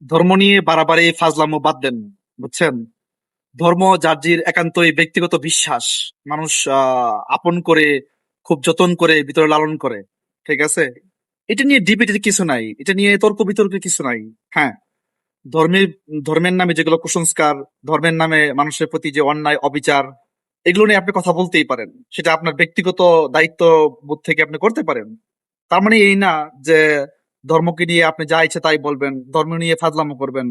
ধর্ম নিয়ে বাড়াবাড়ি ফাজলামো বাদ দেন, বুঝছেন? ধর্ম যার যার একান্তই ব্যক্তিগত বিশ্বাস। মানুষ আপন করে, খুব যতন করে ভিতরে লালন করে। ঠিক আছে? এটা নিয়ে ডিবেটের কিছু নাই, এটা নিয়ে তর্ক বিতর্কের কিছু নাই। হ্যাঁ, ধর্মের ধর্মের নামে যেগুলো কুসংস্কার, ধর্মের নামে মানুষের প্রতি যে অন্যায় অবিচার, এগুলো নিয়ে আপনি কথা বলতেই পারেন। সেটা আপনার ব্যক্তিগত দায়িত্ব বোধ থেকে আপনি করতে পারেন। তার মানে এই না যে ধর্মকে নিয়ে আপনি যা ইচ্ছে তাই বলবেন, ধর্ম নিয়ে ফাজলামো করবেন।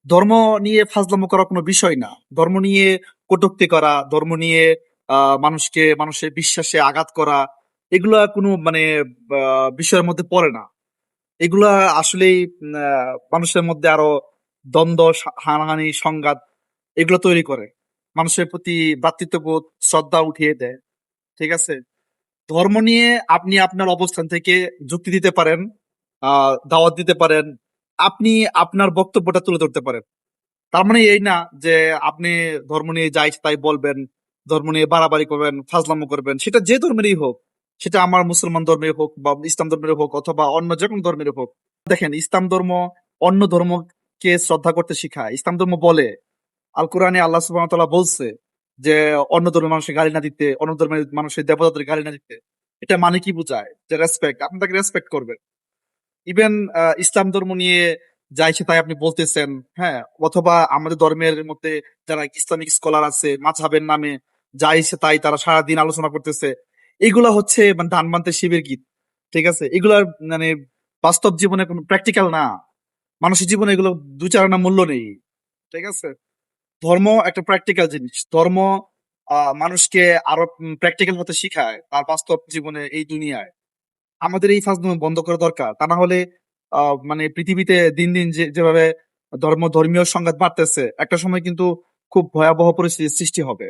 ধর্ম নিয়ে ফাজলামো করা কোনো বিষয় না। ধর্ম নিয়ে কটূক্তি করা, ধর্ম নিয়ে মানুষকে মানুষের বিশ্বাসে আঘাত করা, এগুলা কোনো মানে বিষয়ের মধ্যে পড়ে না। এগুলা আসলেই মানুষের মধ্যে আরো দ্বন্দ্ব, হানাহানি, সংঘাত এগুলো তৈরি করে। মানুষের প্রতি ভ্রাতৃত্ববোধ, শ্রদ্ধা উঠিয়ে দেয়। ঠিক আছে? ধর্ম নিয়ে আপনি আপনার অবস্থান থেকে যুক্তি দিতে পারেন, দাওয়াত দিতে পারেন, আপনি আপনার বক্তব্যটা তুলে ধরতে পারেন। তার মানে এই না যে আপনি ধর্ম নিয়ে যা ইচ্ছে তাই বলবেন, ধর্ম নিয়ে বাড়াবাড়ি করবেন, ফাজলামো করবেন। সেটা যে ধর্মেরই হোক, সেটা আমার মুসলমান ধর্মের হোক বা ইসলাম ধর্মের হোক অথবা অন্য যে কোনো ধর্মের হোক। দেখেন, ইসলাম ধর্ম অন্য ধর্মকে শ্রদ্ধা করতে শিখায়। ইসলাম ধর্ম বলে, আল কোরআনে আল্লাহ সুবহানাহু ওয়া তাআলা বলছে যে অন্য ধর্মের মানুষের গালি না দিতে, অন্য ধর্মের মানুষের দেবতাদের গালি না দিতে। এটা মানে কি বোঝায়? যে রেসপেক্ট, আপনি তাকে রেসপেক্ট করবেন। ইভেন ইসলাম ধর্ম নিয়ে যা ইচ্ছে তাই আপনি বলতেছেন, হ্যাঁ, অথবা আমাদের ধর্মের মধ্যে যারা ইসলামিক স্কলার আছে, মাযহাবের নামে যা ইচ্ছে তাই তারা সারাদিন আলোচনা করতেছে, এগুলা হচ্ছে মানে ধান মানতে শিবের গীত। ঠিক আছে? এগুলার মানে বাস্তব জীবনে কোনো প্র্যাকটিক্যাল না। মানুষের জীবনে এগুলো দুই চার আনা মূল্য নেই। ঠিক আছে? ধর্ম একটা প্র্যাকটিক্যাল জিনিস। ধর্ম মানুষকে আরো প্র্যাকটিক্যাল হতে শিখায় তার বাস্তব জীবনে, এই দুনিয়ায়। আমাদের এই ফাজলামো বন্ধ করা দরকার। তা না হলে মানে পৃথিবীতে দিন দিন যেভাবে ধর্মীয় সংঘাত বাড়তেছে, একটা সময় কিন্তু খুব ভয়াবহ পরিস্থিতির সৃষ্টি হবে।